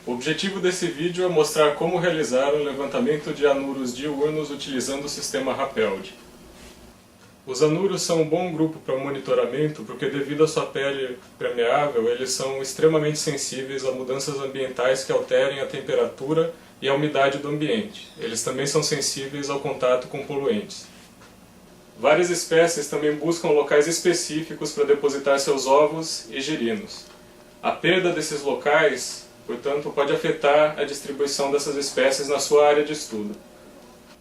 O objetivo desse vídeo é mostrar como realizar um levantamento de anuros diurnos utilizando o sistema Rapeld. Os anuros são um bom grupo para monitoramento porque, devido à sua pele permeável, eles são extremamente sensíveis a mudanças ambientais que alterem a temperatura e a umidade do ambiente. Eles também são sensíveis ao contato com poluentes. Várias espécies também buscam locais específicos para depositar seus ovos e girinos. A perda desses locais, portanto, pode afetar a distribuição dessas espécies na sua área de estudo.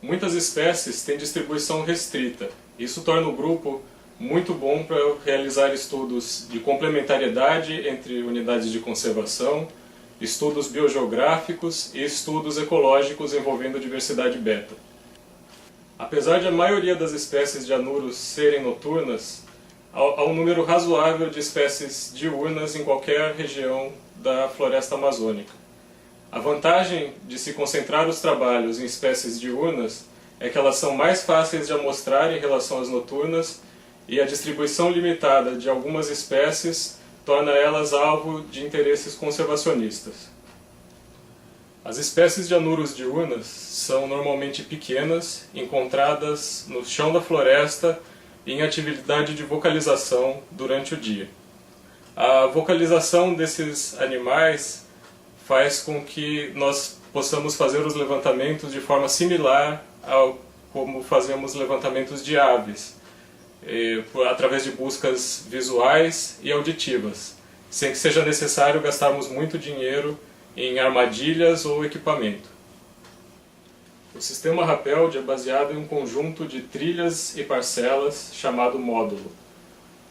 Muitas espécies têm distribuição restrita. Isso torna o grupo muito bom para realizar estudos de complementariedade entre unidades de conservação, estudos biogeográficos e estudos ecológicos envolvendo diversidade beta. Apesar de a maioria das espécies de anuros serem noturnas, há um número razoável de espécies diurnas em qualquer região da floresta amazônica. A vantagem de se concentrar os trabalhos em espécies diurnas é que elas são mais fáceis de amostrar em relação às noturnas e a distribuição limitada de algumas espécies torna elas alvo de interesses conservacionistas. As espécies de anuros diurnas são normalmente pequenas, encontradas no chão da floresta e em atividade de vocalização durante o dia. A vocalização desses animais faz com que nós possamos fazer os levantamentos de forma similar ao como fazemos levantamentos de aves, através de buscas visuais e auditivas, sem que seja necessário gastarmos muito dinheiro em armadilhas ou equipamento. O sistema Rapeld é baseado em um conjunto de trilhas e parcelas chamado módulo.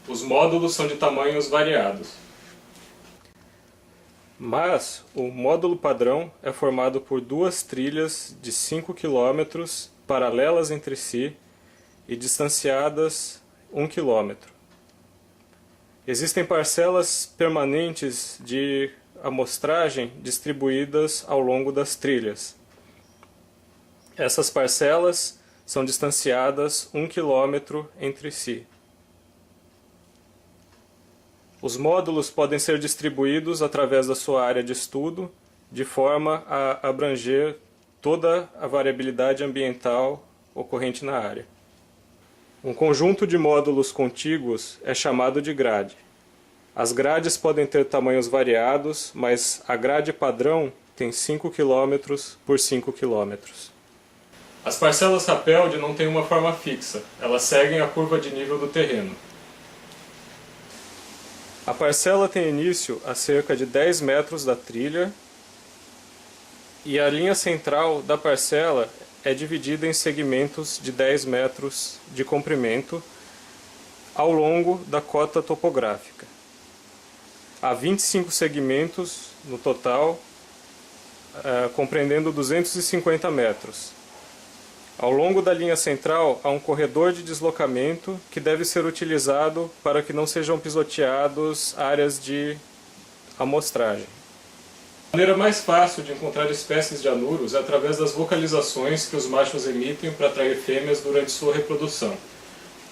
Os módulos são de tamanhos variados. Mas o módulo padrão é formado por duas trilhas de 5 km paralelas entre si e distanciadas 1 km. Existem parcelas permanentes de amostragem distribuídas ao longo das trilhas. Essas parcelas são distanciadas 1 km entre si. Os módulos podem ser distribuídos através da sua área de estudo, de forma a abranger toda a variabilidade ambiental ocorrente na área. Um conjunto de módulos contíguos é chamado de grade. As grades podem ter tamanhos variados, mas a grade padrão tem 5 km por 5 km. As parcelas Rapeld não têm uma forma fixa, elas seguem a curva de nível do terreno. A parcela tem início a cerca de 10 metros da trilha e a linha central da parcela é dividida em segmentos de 10 metros de comprimento ao longo da cota topográfica. Há 25 segmentos no total, compreendendo 250 metros. Ao longo da linha central há um corredor de deslocamento que deve ser utilizado para que não sejam pisoteados áreas de amostragem. A maneira mais fácil de encontrar espécies de anuros é através das vocalizações que os machos emitem para atrair fêmeas durante sua reprodução.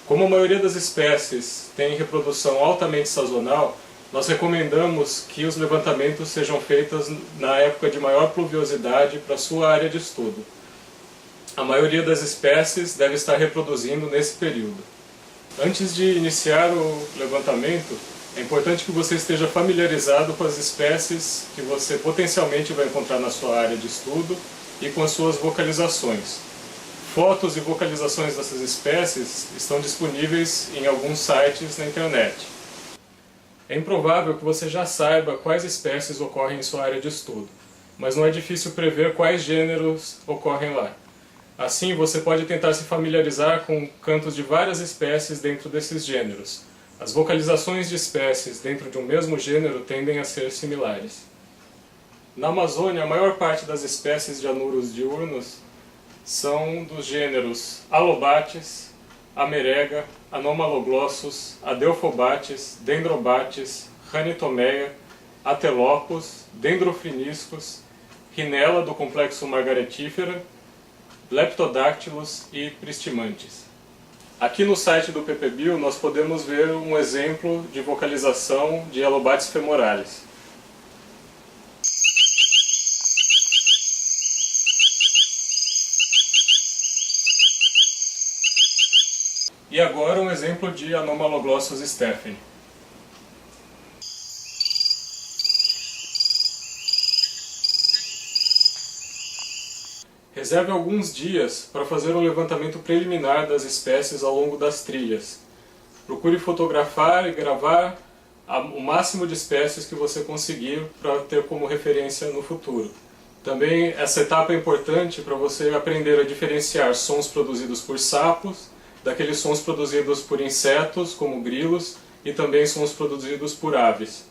Como a maioria das espécies tem reprodução altamente sazonal, nós recomendamos que os levantamentos sejam feitos na época de maior pluviosidade para sua área de estudo. A maioria das espécies deve estar reproduzindo nesse período. Antes de iniciar o levantamento, é importante que você esteja familiarizado com as espécies que você potencialmente vai encontrar na sua área de estudo e com as suas vocalizações. Fotos e vocalizações dessas espécies estão disponíveis em alguns sites na internet. É improvável que você já saiba quais espécies ocorrem em sua área de estudo, mas não é difícil prever quais gêneros ocorrem lá. Assim, você pode tentar se familiarizar com cantos de várias espécies dentro desses gêneros. As vocalizações de espécies dentro de um mesmo gênero tendem a ser similares. Na Amazônia, a maior parte das espécies de anuros diurnos são dos gêneros Alobates, Amerega, Anomaloglossus, Adelphobates, Dendrobates, Ranitomeia, Atelopus, Dendrofriniscus, Rhinella do complexo Margaretifera, Leptodactylus e Pristimantes. Aqui no site do PPBio nós podemos ver um exemplo de vocalização de Alobates femoralis. E agora um exemplo de Anomaloglossus stephani. Reserve alguns dias para fazer um levantamento preliminar das espécies ao longo das trilhas. Procure fotografar e gravar o máximo de espécies que você conseguir para ter como referência no futuro. Também essa etapa é importante para você aprender a diferenciar sons produzidos por sapos, daqueles sons produzidos por insetos, como grilos, e também sons produzidos por aves.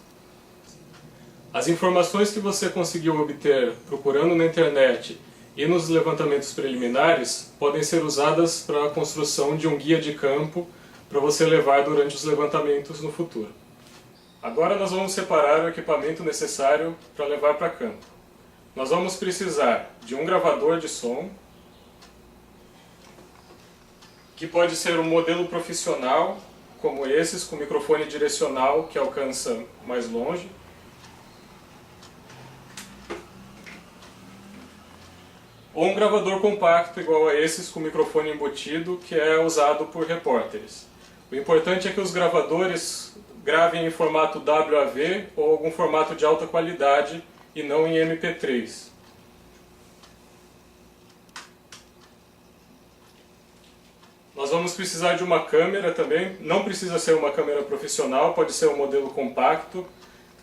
As informações que você conseguiu obter procurando na internet e nos levantamentos preliminares podem ser usadas para a construção de um guia de campo para você levar durante os levantamentos no futuro. Agora nós vamos separar o equipamento necessário para levar para campo. Nós vamos precisar de um gravador de som, que pode ser um modelo profissional, como esses, com microfone direcional que alcança mais longe. Ou um gravador compacto igual a esses com microfone embutido, que é usado por repórteres. O importante é que os gravadores gravem em formato WAV ou algum formato de alta qualidade e não em MP3. Nós vamos precisar de uma câmera também, não precisa ser uma câmera profissional, pode ser um modelo compacto.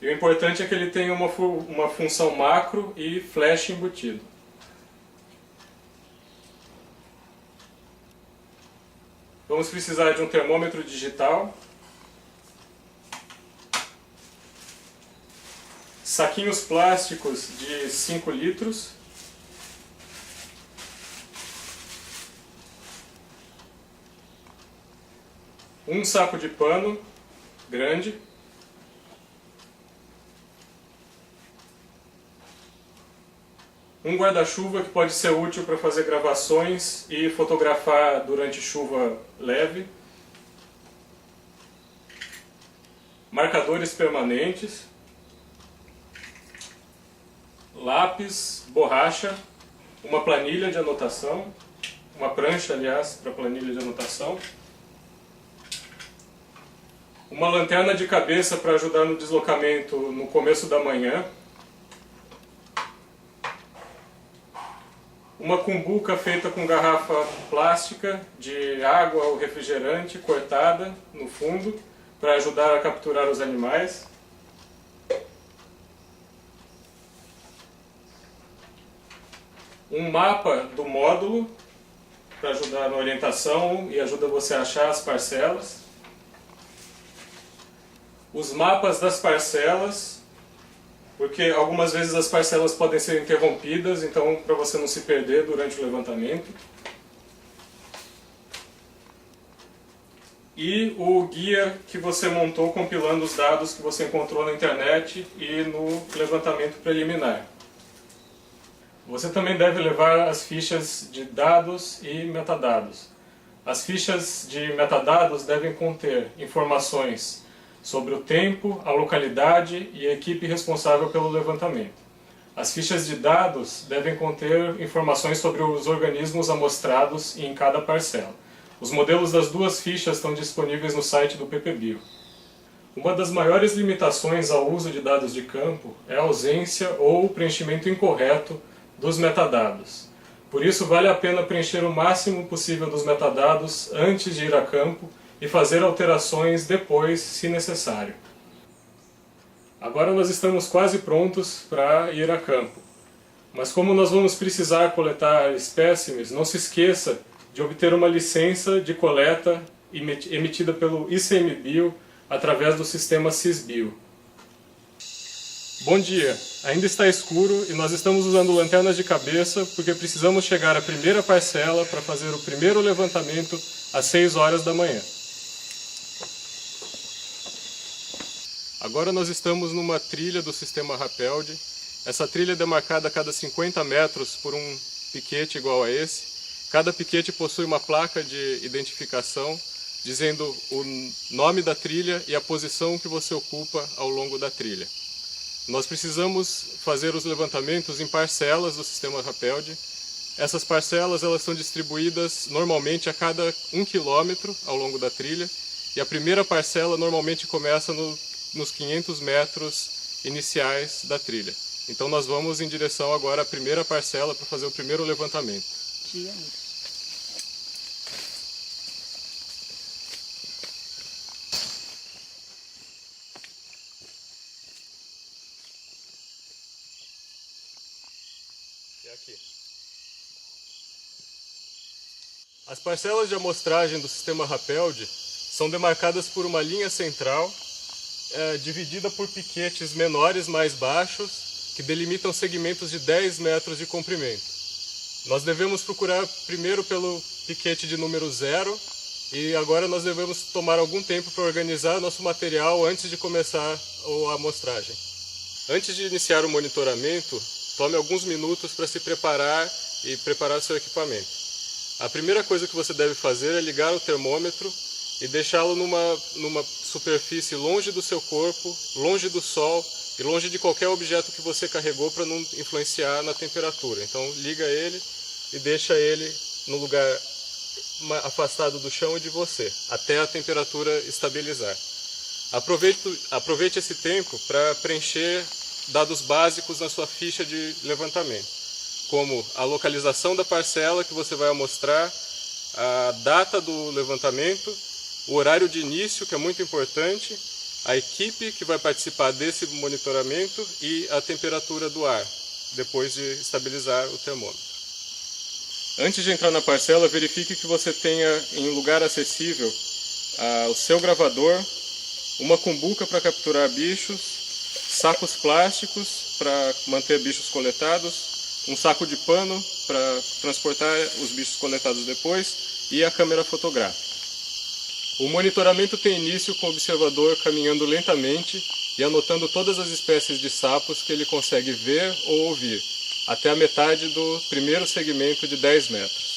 E o importante é que ele tenha uma função macro e flash embutido. Vamos precisar de um termômetro digital, saquinhos plásticos de 5 litros, um saco de pano grande, um guarda-chuva que pode ser útil para fazer gravações e fotografar durante chuva leve, marcadores permanentes, lápis, borracha, uma planilha de anotação, uma prancha, aliás, para planilha de anotação, uma lanterna de cabeça para ajudar no deslocamento no começo da manhã, uma cumbuca feita com garrafa plástica de água ou refrigerante cortada no fundo para ajudar a capturar os animais, um mapa do módulo para ajudar na orientação e ajuda você a achar as parcelas, os mapas das parcelas, porque algumas vezes as parcelas podem ser interrompidas, então para você não se perder durante o levantamento. E o guia que você montou compilando os dados que você encontrou na internet e no levantamento preliminar. Você também deve levar as fichas de dados e metadados. As fichas de metadados devem conter informações sobre o tempo, a localidade e a equipe responsável pelo levantamento. As fichas de dados devem conter informações sobre os organismos amostrados em cada parcela. Os modelos das duas fichas estão disponíveis no site do PPBio. Uma das maiores limitações ao uso de dados de campo é a ausência ou o preenchimento incorreto dos metadados. Por isso vale a pena preencher o máximo possível dos metadados antes de ir a campo e fazer alterações depois, se necessário. Agora nós estamos quase prontos para ir a campo. Mas como nós vamos precisar coletar espécimes, não se esqueça de obter uma licença de coleta emitida pelo ICMBio através do sistema SysBio. Bom dia! Ainda está escuro e nós estamos usando lanternas de cabeça porque precisamos chegar à primeira parcela para fazer o primeiro levantamento às 6 horas da manhã. Agora nós estamos numa trilha do sistema Rappeld. Essa trilha é demarcada a cada 50 metros por um piquete igual a esse. Cada piquete possui uma placa de identificação dizendo o nome da trilha e a posição que você ocupa ao longo da trilha. Nós precisamos fazer os levantamentos em parcelas do sistema Rappeld Essas parcelas elas são distribuídas normalmente a cada 1 quilômetro ao longo da trilha, e a primeira parcela normalmente começa nos 500 metros iniciais da trilha. Então nós vamos em direção agora à primeira parcela para fazer o primeiro levantamento. É aqui. As parcelas de amostragem do sistema Rapeld são demarcadas por uma linha central, dividida por piquetes menores mais baixos, que delimitam segmentos de 10 metros de comprimento. Nós devemos procurar primeiro pelo piquete de número 0, e agora nós devemos tomar algum tempo para organizar nosso material antes de começar a amostragem. Antes de iniciar o monitoramento, tome alguns minutos para se preparar e preparar seu equipamento. A primeira coisa que você deve fazer é ligar o termômetro e deixá-lo numa superfície longe do seu corpo, longe do sol e longe de qualquer objeto que você carregou para não influenciar na temperatura. Então liga ele e deixa ele no lugar afastado do chão e de você, até a temperatura estabilizar. Aproveite esse tempo para preencher dados básicos na sua ficha de levantamento, como a localização da parcela que você vai amostrar, a data do levantamento, o horário de início, que é muito importante, a equipe que vai participar desse monitoramento e a temperatura do ar, depois de estabilizar o termômetro. Antes de entrar na parcela, verifique que você tenha em lugar acessível o seu gravador, uma cumbuca para capturar bichos, sacos plásticos para manter bichos coletados, um saco de pano para transportar os bichos coletados depois e a câmera fotográfica. O monitoramento tem início com o observador caminhando lentamente e anotando todas as espécies de sapos que ele consegue ver ou ouvir, até a metade do primeiro segmento de 10 metros.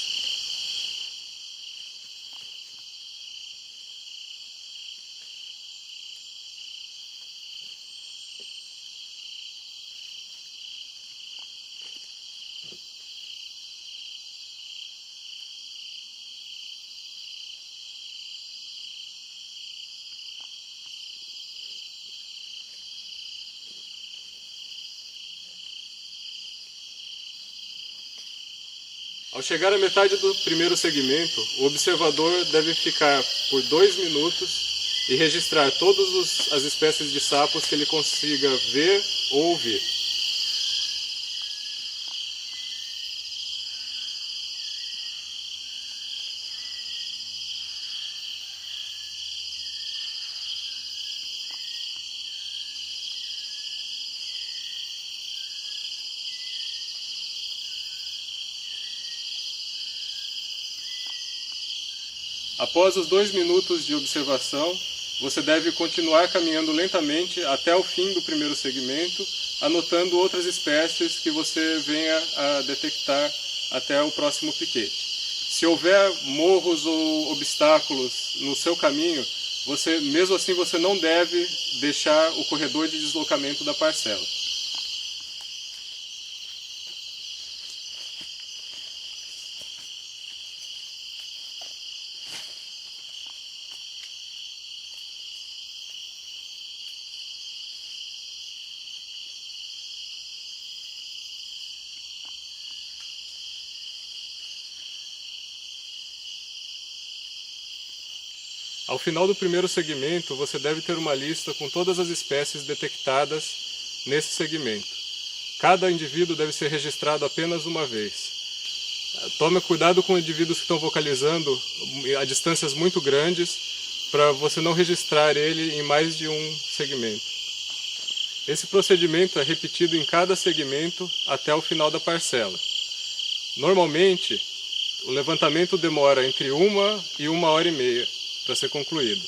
Ao chegar à metade do primeiro segmento, o observador deve ficar por 2 minutos e registrar todas as espécies de sapos que ele consiga ver ou ouvir. Após os 2 minutos de observação, você deve continuar caminhando lentamente até o fim do primeiro segmento, anotando outras espécies que você venha a detectar até o próximo piquete. Se houver morros ou obstáculos no seu caminho, mesmo assim você não deve deixar o corredor de deslocamento da parcela. Ao final do primeiro segmento, você deve ter uma lista com todas as espécies detectadas nesse segmento. Cada indivíduo deve ser registrado apenas uma vez. Tome cuidado com indivíduos que estão vocalizando a distâncias muito grandes, para você não registrar ele em mais de um segmento. Esse procedimento é repetido em cada segmento até o final da parcela. Normalmente, o levantamento demora entre 1 e 1h30 para ser concluído.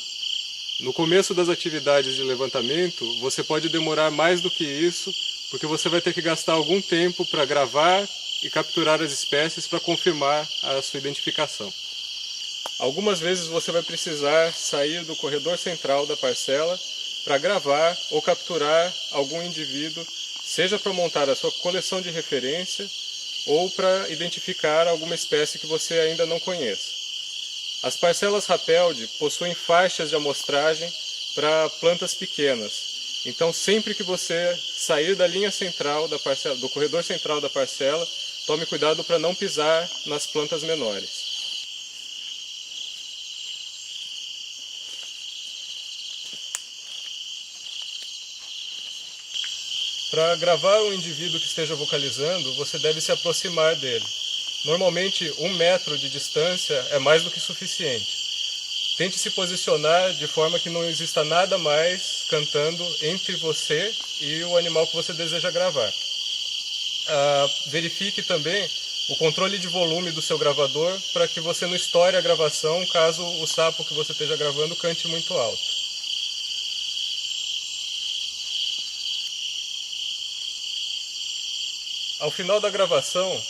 No começo das atividades de levantamento, você pode demorar mais do que isso, porque você vai ter que gastar algum tempo para gravar e capturar as espécies para confirmar a sua identificação. Algumas vezes você vai precisar sair do corredor central da parcela para gravar ou capturar algum indivíduo, seja para montar a sua coleção de referência ou para identificar alguma espécie que você ainda não conheça. As parcelas Rapeldi possuem faixas de amostragem para plantas pequenas. Então, sempre que você sair da linha central da parcela, do corredor central da parcela, tome cuidado para não pisar nas plantas menores. Para gravar o indivíduo que esteja vocalizando, você deve se aproximar dele. Normalmente, 1 metro de distância é mais do que suficiente. Tente se posicionar de forma que não exista nada mais cantando entre você e o animal que você deseja gravar. Verifique também o controle de volume do seu gravador para que você não estoure a gravação caso o sapo que você esteja gravando cante muito alto. Ao final da gravação,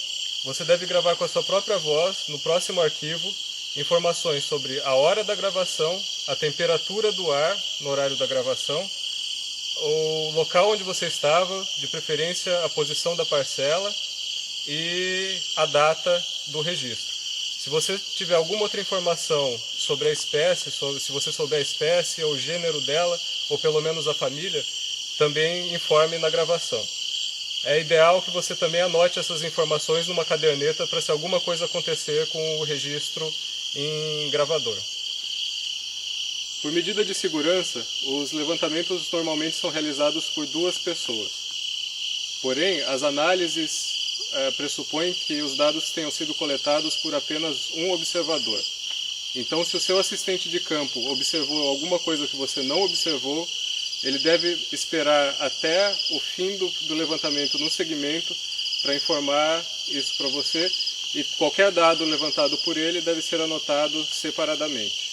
você deve gravar com a sua própria voz, no próximo arquivo, informações sobre a hora da gravação, a temperatura do ar no horário da gravação, o local onde você estava, de preferência a posição da parcela e a data do registro. Se você tiver alguma outra informação sobre a espécie, se você souber a espécie ou o gênero dela, ou pelo menos a família, também informe na gravação. É ideal que você também anote essas informações numa caderneta para se alguma coisa acontecer com o registro em gravador. Por medida de segurança, os levantamentos normalmente são realizados por 2 pessoas. Porém, as análises pressupõem que os dados tenham sido coletados por apenas um observador. Então, se o seu assistente de campo observou alguma coisa que você não observou, ele deve esperar até o fim do levantamento no segmento para informar isso para você, e qualquer dado levantado por ele deve ser anotado separadamente.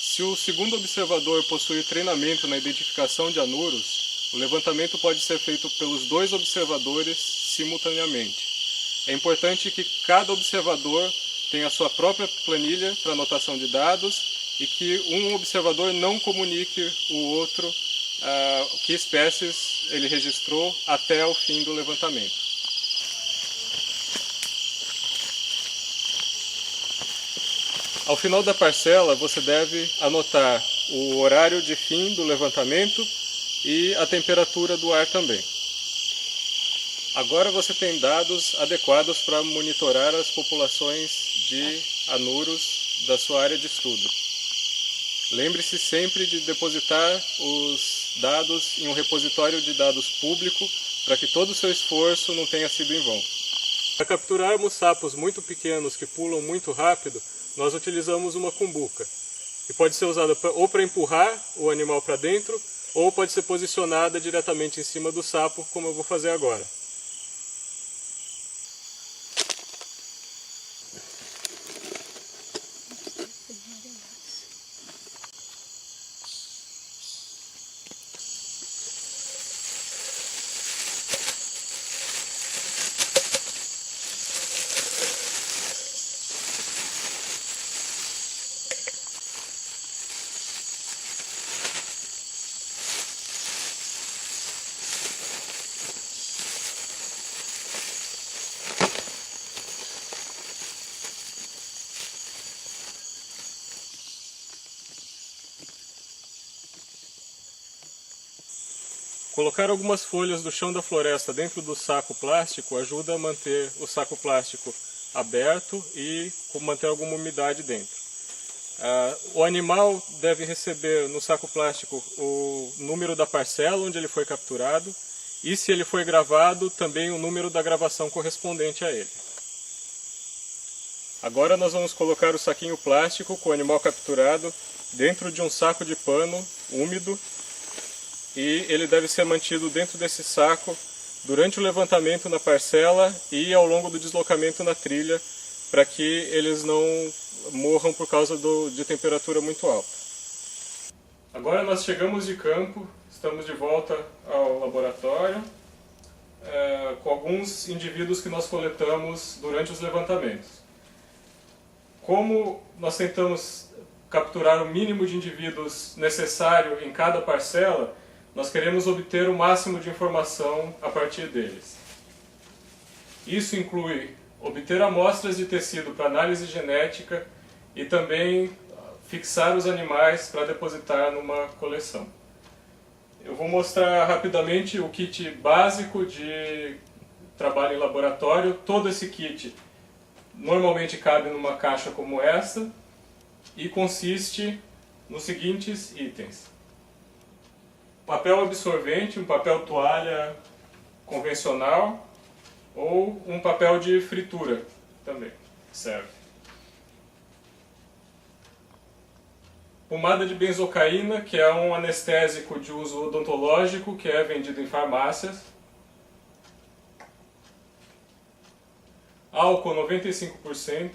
Se o segundo observador possuir treinamento na identificação de anuros, o levantamento pode ser feito pelos 2 observadores simultaneamente. É importante que cada observador tenha a sua própria planilha para anotação de dados e que um observador não comunique o outro que espécies ele registrou até o fim do levantamento. Ao final da parcela, você deve anotar o horário de fim do levantamento e a temperatura do ar também. Agora você tem dados adequados para monitorar as populações de anuros da sua área de estudo. Lembre-se sempre de depositar os dados em um repositório de dados público para que todo o seu esforço não tenha sido em vão. Para capturarmos sapos muito pequenos que pulam muito rápido, nós utilizamos uma cumbuca, que pode ser usada ou para empurrar o animal para dentro, ou pode ser posicionada diretamente em cima do sapo, como eu vou fazer agora. Colocar algumas folhas do chão da floresta dentro do saco plástico ajuda a manter o saco plástico aberto e manter alguma umidade dentro. O animal deve receber no saco plástico o número da parcela onde ele foi capturado e, se ele foi gravado, também o número da gravação correspondente a ele. Agora nós vamos colocar o saquinho plástico com o animal capturado dentro de um saco de pano úmido, e ele deve ser mantido dentro desse saco durante o levantamento na parcela e ao longo do deslocamento na trilha, para que eles não morram por causa de temperatura muito alta. Agora nós chegamos de campo, estamos de volta ao laboratório, com alguns indivíduos que nós coletamos durante os levantamentos. Como nós tentamos capturar o mínimo de indivíduos necessário em cada parcela, nós queremos obter o máximo de informação a partir deles. Isso inclui obter amostras de tecido para análise genética e também fixar os animais para depositar numa coleção. Eu vou mostrar rapidamente o kit básico de trabalho em laboratório. Todo esse kit normalmente cabe numa caixa como essa e consiste nos seguintes itens: papel absorvente, um papel toalha convencional ou um papel de fritura também serve. Pomada de benzocaína, que é um anestésico de uso odontológico que é vendido em farmácias. Álcool 95%.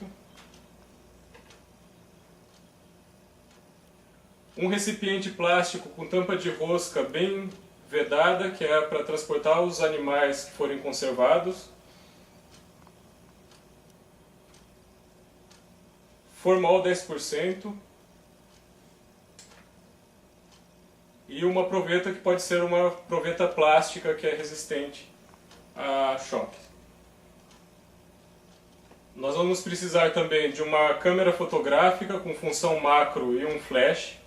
Um recipiente plástico com tampa de rosca bem vedada, que é para transportar os animais que forem conservados. Formol 10%. E uma proveta que pode ser uma proveta plástica que é resistente a choque. Nós vamos precisar também de uma câmera fotográfica com função macro e um flash.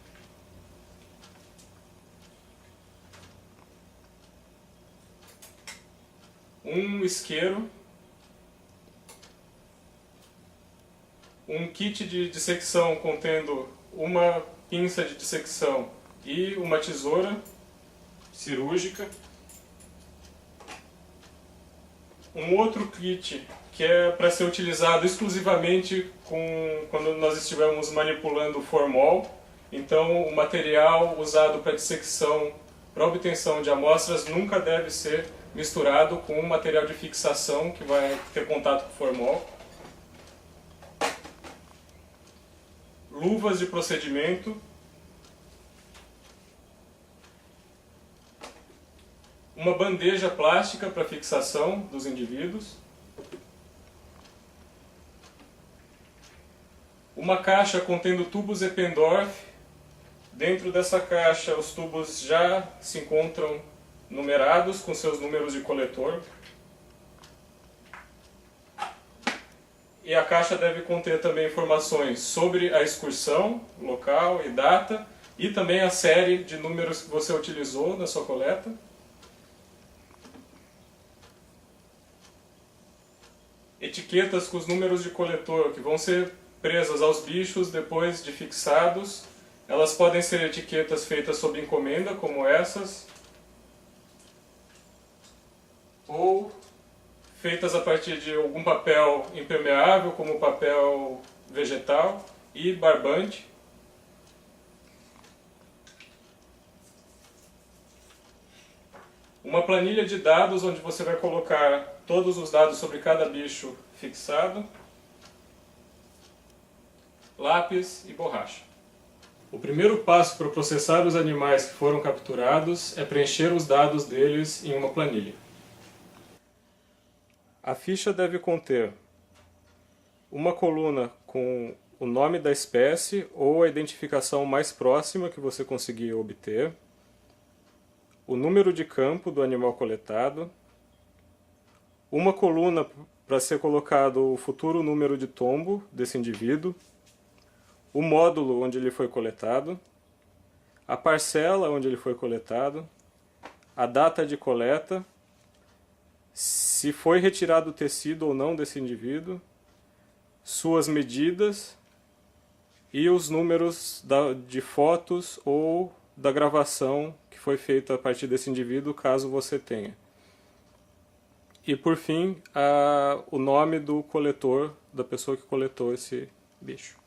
Um isqueiro. Um kit de dissecção contendo uma pinça de dissecção e uma tesoura cirúrgica. Um outro kit que é para ser utilizado exclusivamente quando nós estivermos manipulando formol. Então o material usado para dissecção, para obtenção de amostras, nunca deve ser misturado com um material de fixação que vai ter contato com formol. Luvas de procedimento. Uma bandeja plástica para fixação dos indivíduos. Uma caixa contendo tubos Eppendorf. Dentro dessa caixa os tubos já se encontram numerados com seus números de coletor. E a caixa deve conter também informações sobre a excursão, local e data, e também a série de números que você utilizou na sua coleta. Etiquetas com os números de coletor que vão ser presas aos bichos depois de fixados. Elas podem ser etiquetas feitas sob encomenda, como essas, ou feitas a partir de algum papel impermeável, como papel vegetal e barbante. Uma planilha de dados onde você vai colocar todos os dados sobre cada bicho fixado. Lápis e borracha. O primeiro passo para processar os animais que foram capturados é preencher os dados deles em uma planilha. A ficha deve conter uma coluna com o nome da espécie ou a identificação mais próxima que você conseguir obter, o número de campo do animal coletado, uma coluna para ser colocado o futuro número de tombo desse indivíduo, o módulo onde ele foi coletado, a parcela onde ele foi coletado, a data de coleta, se foi retirado o tecido ou não desse indivíduo, suas medidas e os números de fotos ou da gravação que foi feita a partir desse indivíduo, caso você tenha. E por fim, o nome do coletor, da pessoa que coletou esse bicho.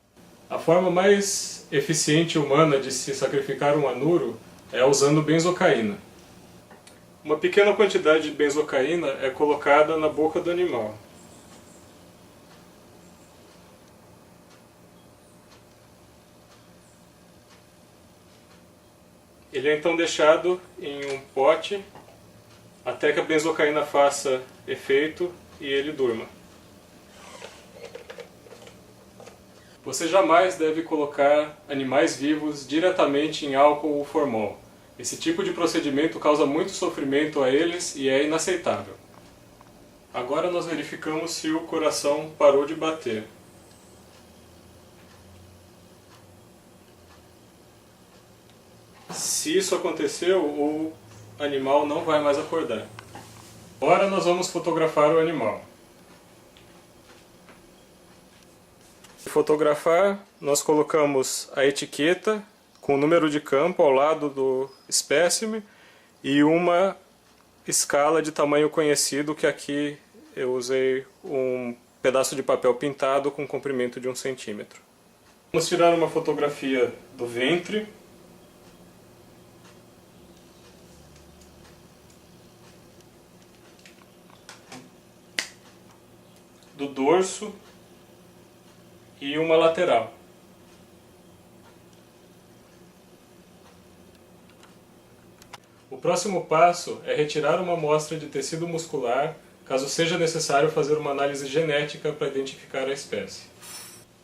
A forma mais eficiente e humana de se sacrificar um anuro é usando benzocaína. Uma pequena quantidade de benzocaína é colocada na boca do animal. Ele é então deixado em um pote até que a benzocaína faça efeito e ele durma. Você jamais deve colocar animais vivos diretamente em álcool ou formol. Esse tipo de procedimento causa muito sofrimento a eles e é inaceitável. Agora nós verificamos se o coração parou de bater. Se isso aconteceu, o animal não vai mais acordar. Agora nós vamos fotografar o animal. Para fotografar, nós colocamos a etiqueta com o número de campo ao lado do espécime e uma escala de tamanho conhecido, que aqui eu usei um pedaço de papel pintado com comprimento de 1 centímetro. Vamos tirar uma fotografia do ventre. Do dorso e uma lateral. O próximo passo é retirar uma amostra de tecido muscular, caso seja necessário fazer uma análise genética para identificar a espécie.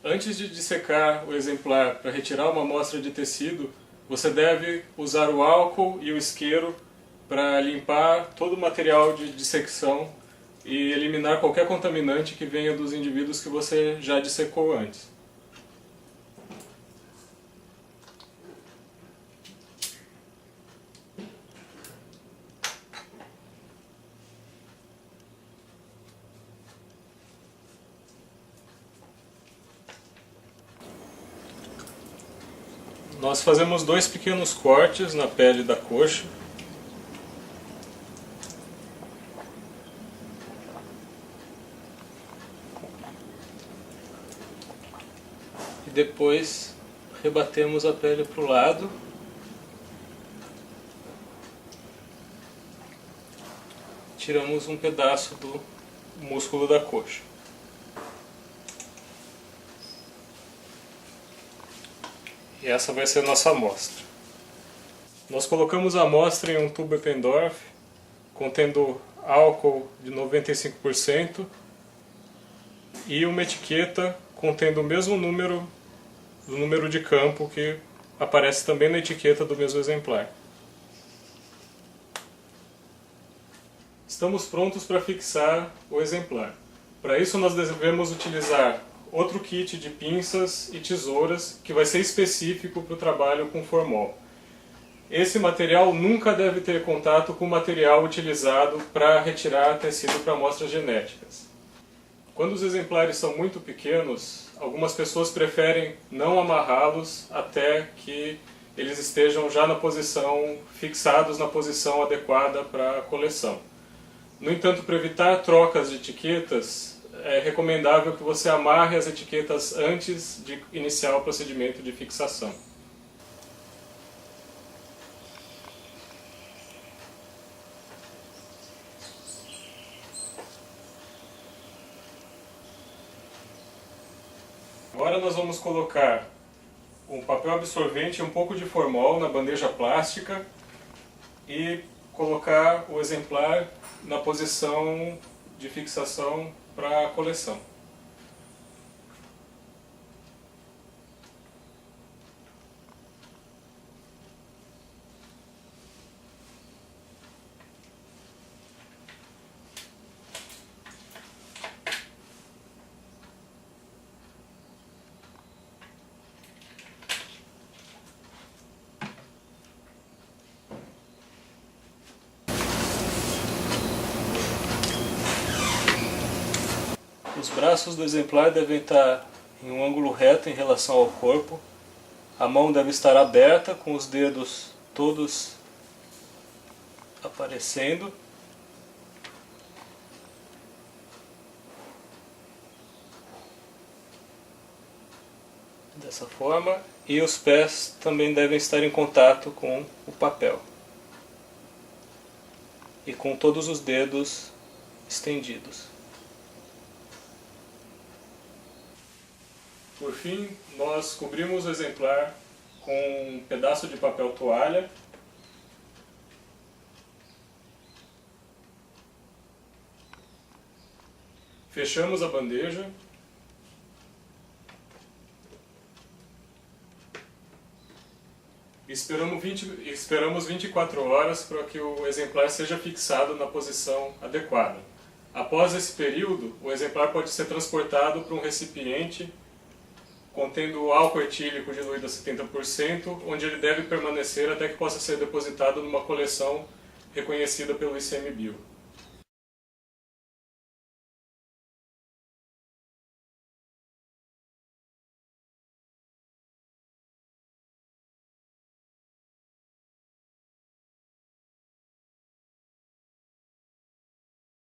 Antes de dissecar o exemplar para retirar uma amostra de tecido, você deve usar o álcool e o isqueiro para limpar todo o material de dissecção e eliminar qualquer contaminante que venha dos indivíduos que você já dissecou antes. Nós fazemos 2 pequenos cortes na pele da coxa. E depois rebatemos a pele para o lado. Tiramos um pedaço do músculo da coxa. E essa vai ser a nossa amostra. Nós colocamos a amostra em um tubo Eppendorf, contendo álcool de 95% e uma etiqueta contendo o mesmo número do número de campo que aparece também na etiqueta do mesmo exemplar. Estamos prontos para fixar o exemplar. Para isso nós devemos utilizar outro kit de pinças e tesouras que vai ser específico para o trabalho com formol. Esse material nunca deve ter contato com o material utilizado para retirar tecido para amostras genéticas. Quando os exemplares são muito pequenos, algumas pessoas preferem não amarrá-los até que eles estejam já fixados na posição adequada para a coleção. No entanto, para evitar trocas de etiquetas, é recomendável que você amarre as etiquetas antes de iniciar o procedimento de fixação. Agora nós vamos colocar um papel absorvente e um pouco de formol na bandeja plástica e colocar o exemplar na posição de fixação para a coleção. Os braços do exemplar devem estar em um ângulo reto em relação ao corpo. A mão deve estar aberta, com os dedos todos aparecendo. Dessa forma. E os pés também devem estar em contato com o papel. E com todos os dedos estendidos. Por fim, nós cobrimos o exemplar com um pedaço de papel toalha. Fechamos a bandeja. E esperamos 24 horas para que o exemplar seja fixado na posição adequada. Após esse período, o exemplar pode ser transportado para um recipiente contendo álcool etílico diluído a 70%, onde ele deve permanecer até que possa ser depositado numa coleção reconhecida pelo ICMBio.